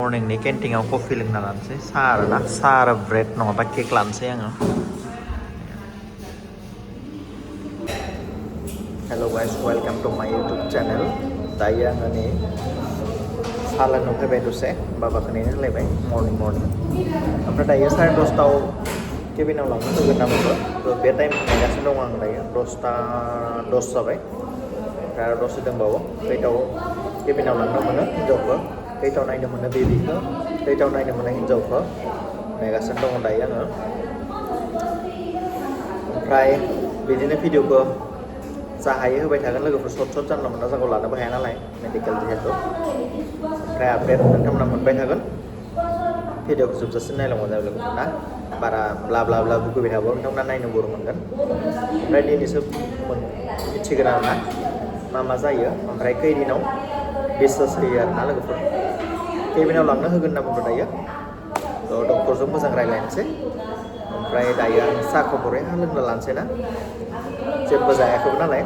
मर्निंनि केन्टिंआव कफि लोंना लानोसै साहा आरोना साहा आरो ब्रेड नङाबा केक लानोसै आङो हेल' गाइस वेलकाम टु माय इउटुब चेनेल दायो आङो नै साहा लोंनो फैबाय दसे बाबाखौ नेनो होलायबाय मर्निं ओमफ्राय दायो 10:30 केबिनाव लांनो होगोन ना मोनबो बे टाइम नेगासिनो दं आं दायो 10:10 जाबाय ओमफ्राय आरो दसे दंबावो खैथाव केबिनाव लांनो मोनो हिन्जावखौ खैथाव नायनो मोनो बेबिखौ खैथाव नायनो मोनो हिन्जावखौ नेगासिनो दङ दायो आङो ओमफ्राय बिदिनो भिडिअखौ जा हायो होबाय थागोन लोगोफोर सर्ट जानला मोनला जायगायाव लानोबो हाया नालाय मेडिकेल जिहेतु ओमफ्राय आपडेट नोंथांमोना मोनबाय थागोन भिडिअखौ जोबजासिम नायलांबानो जाबाय लोगोफोर ना बारा ब्ला ब्ला ब्ला बुगैबाय थाबाबो नोंथांमोना नायनो बर मोनगोन ओमफ्राय दिनैसो मिथिगोन आरोना मा जायो ओमफ्राय खैदिनाव डिसचार्ज होयो आरोना लोगोफोर केबिनाव लांनो होगोन होनना बुंदों दायो डक्टरजों मोजां रायज्लायनोसै ओमफ्राय दायो आं साहाखौ बरिया लोंना लानोसै ना जेबो जायाखैबो नालाय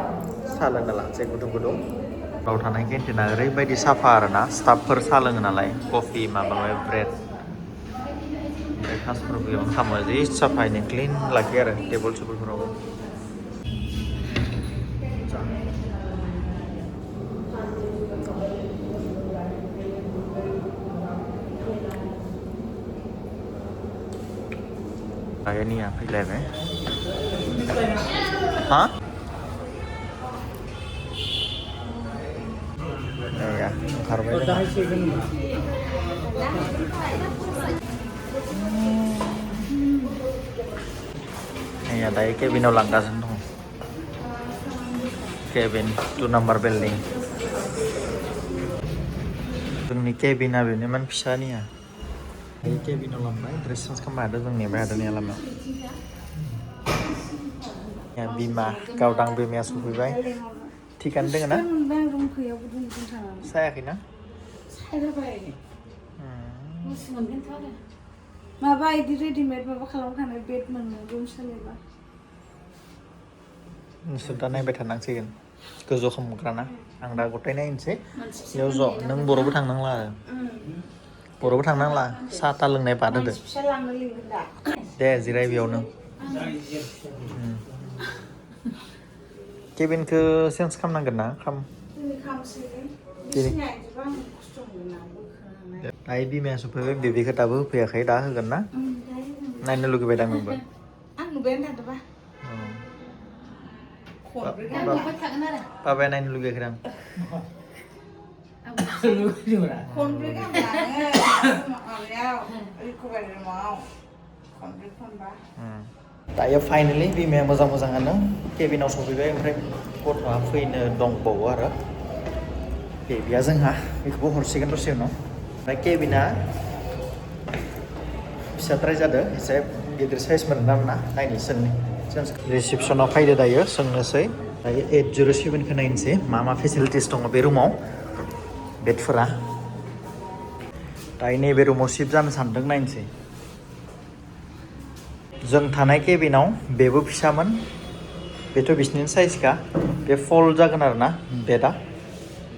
साहा लोंना लानोसै गुदुं बाव थानाय केन्टिना ओरैबायदि साफा आरोना स्टाफफोर साहा लोङो नालाय कफि माबा ब्रेड ब्रेकफास्टफोरबो बेयावनो खालामो जि साफायैनो क्लिन लाखियो आरो table सेबोलफोरावबो Niya failaybay ha ya kharbay ya dai cabin langgasan dong cabin 2 number building जोंनि केबिना बेनोमोन फिसानिया दायो केबिनाव लांबाय ड्रेस चेन्ज खालामनो हादों जों नेबाय हादों लामायाव बिमा गावदां बिमाया सफैबाय थिगानो दोङो ना सायाखैना माबा इदि रेडिमेड माबा खालामखानाय बेड मोनो रुम सालायबा नोंसोर दा नायबाय थानांसिगोन गोजौ खालामग्राना आं दा गथाय नायनोसै बेयाव ज' नों बर'बो थांनांला आरो बर'बो थांनांला साहा था लोंनाय बाद होदो दे जिराय बेयावनो केबिनखौ चेन्ज खालामनांगोन ना दायो बिमाया सफैबाय बेबिखौ दाबो होफैयाखै दा होगोन ना नायनो लुगैबाय दां नोंबो आं नुबायानो थादोंबा बाबाया नायनो लुगैयाखै दां खनब्रै गाहाम माबायाव रिकभारि रुमाव खनब्रै खनबा दायो फाइनेलि बिमाया मोजाङानो केबिनाव सफैबाय ओमफ्राय गथ'आ फैनो दंबावो आरो बेबिया जोंहा बेखौबो हरसिगोन दसे उनाव ओमफ्राय केबिना फिसाद्राय जादों एसे गिदिर साइज मोनना मोना नायनो सोंनि रिसिपसनाव फैदो दायो सोंनोसै दायो 807खौ नायनोसै मा फेसिलिटिस दङ बे रुमाव बेडफोरा दायो नैबे रुमाव शिफ्ट जानो सानदों नायनोसै जों थानाय केबिनाव बेबो फिसामोन बेथ' बिसिनिनो साइजखा बे फल्ड जागोन आरो ना बेडआ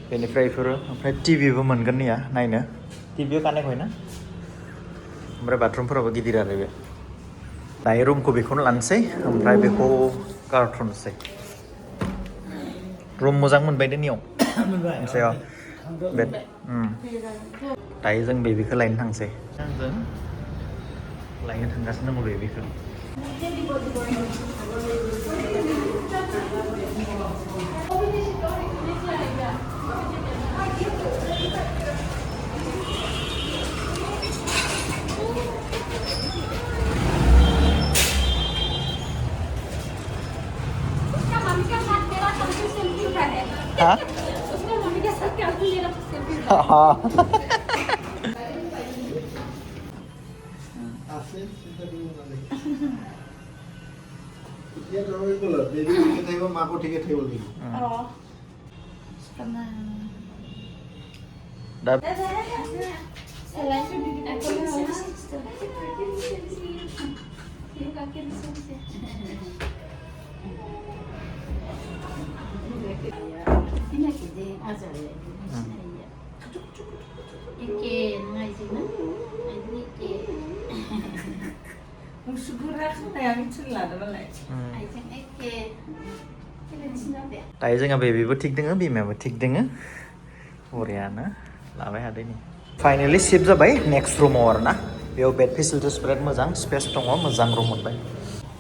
बेनिफ्राय बेफोरो ओमफ्राय टिभिबो मोनगोन निया नायनो टिभियाव कानेक्ट ना ओमफ्राय बाथरुमफोराबो गिदिर आरो बे दायो रुमखौ बेखौनो लानोसै ओमफ्राय बेखौ गारथ'नोसै रुम मोजां मोनबाय नियाव मोनसे बेड दायो जों बेबिखौ लायनो थांसै जों लायनो थांगासिनो दङ बेबिखौ हाँ उसने मम्मी के साथ क्या ले रहा सेल्फी हाँ Dia kalau itu loh, jadi kita itu mampu tiga table ini. Oh, karena. Dah. Selain itu bikin aku ini Kayak gitu lah, ada lagi. दायो जोंहा बेबिबो थिग दोङो बिमायाबो थिग दोङो बरियानो लाबाय हादो नि फाइनालि शिफ्ट जाबाय नेक्स्ट रुमाव आरो ना बेयाव बेड फेसिलिटिस बिराद मोजां स्पेस दङ मोजां रुम मोनबाय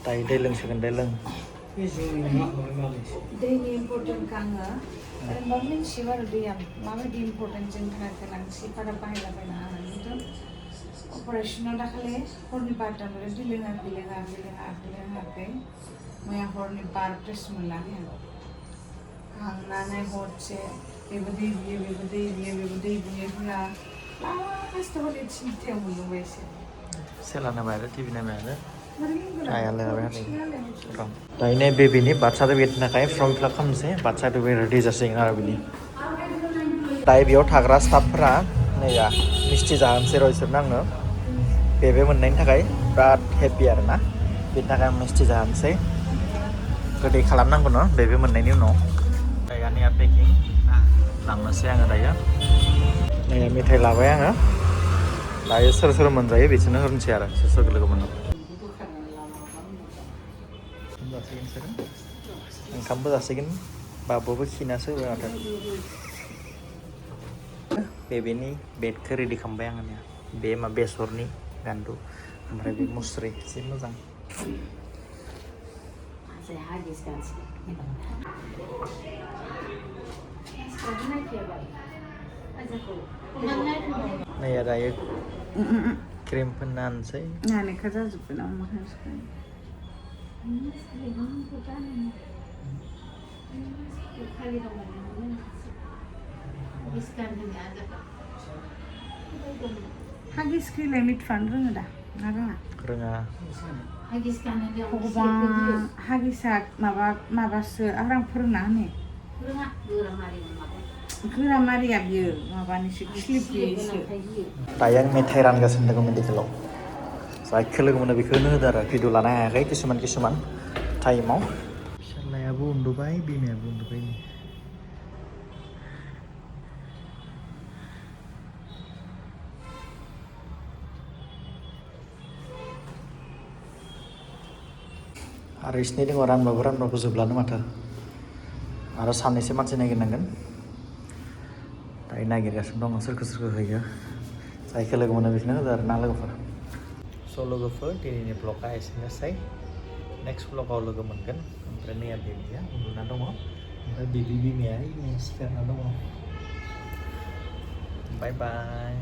दायो दै लोंसिगोन दै लों दैनि इम्पर्टेन्ट आङो ओरैनोबा मिन्थियो आरो दैया माबायदि इम्पर्टेन्ट जोंनि थाखाय गोनांथि बारा बाहायलाबायना आरो खिन्थु अपारेसनाव दाखालि हरनि 12टानिफ्राय दै लोङाखै मैया हरनि 12टासो मोनलाङो खांनानै हरसे बेबो दै बियो बेबो दै बियो बेबो दै बियोब्ला लास्टआव हरनि 3टायाव मोनलोंबाय एसे सेला नायबाय आरो टिभि नायबाय आरो आया लोंबाय हादों दायो नै बेबिनि बार्थ सार्टिफिकेटनि थाखाय फर्म फिलाप खालामनोसै बार्थ सार्टिफिकेट रेडि जासिगोन आरो बिनि दायो बेयाव थाग्रा स्टाफफोरा नैया मिस्थि जाहोनोसै र' इसोरनो आंनो बेबे मोननायनि थाखाय बिराद हेपि आरो ना बेनि थाखाय आं मिस्थि जाहोनोसै गोदै खालामनांगौ न बेबे मोननायनि उनाव दायो आंनिया पेकिं लांनोसै आङो दायो नै मेथाइ लाबाय आङो दायो सोर सोर मोनजायो बिसोरनो होनोसै आरो सोर सोर लोगो मोनो जासिगोन बिसोरो ओंखामबो जासिगोन बाबुबो खिनासो होबाय माथो बेबिनि बेडखौ रेडि खालामबाय आङो बे मा बेसरनि गान्दु ओमफ्राय बे मुस्रि एसे मोजां नै दायो क्रिम फोनना होनोसै नालेंखर जाजोब्बाय ना माखासे हागिसखौलाय मिथिफानो रोङो दा ना रोङा भगबान हागिसा माबासो आराम फोरोंना होनो गोरा मारिया बियो माबानिसो खिलिबनिसो दायो आं मेथाइ रानगासिनो दङ मेडिकेलाव जायखौ लोगो मोनो बेखौनो होदो आरो भिडिअ लानो हायाखै किसुमान टाइमाव फिसाज्लायाबो उन्दुबाय बिमायाबो उन्दुबाय आरो इसिनि दङ रानबाबो जोबलानो माथो आरो साननैसो मानसि नागिरनांगोन दायो नागिरगासिनो दङ सोरखौ होयो जायखौ लोगो मोनो बेखौनो होदो आरो ना लोगोफोर स' लोगोफोर दिनैनि ब्लगा एसेनोसै नेक्स्ट ब्लगाव लोगो मोनगोन ओमफ्राय मैया बेबिया उन्दुना दङ ओमफ्राय बेबि बिमाया सिखारना दङ बाय बाय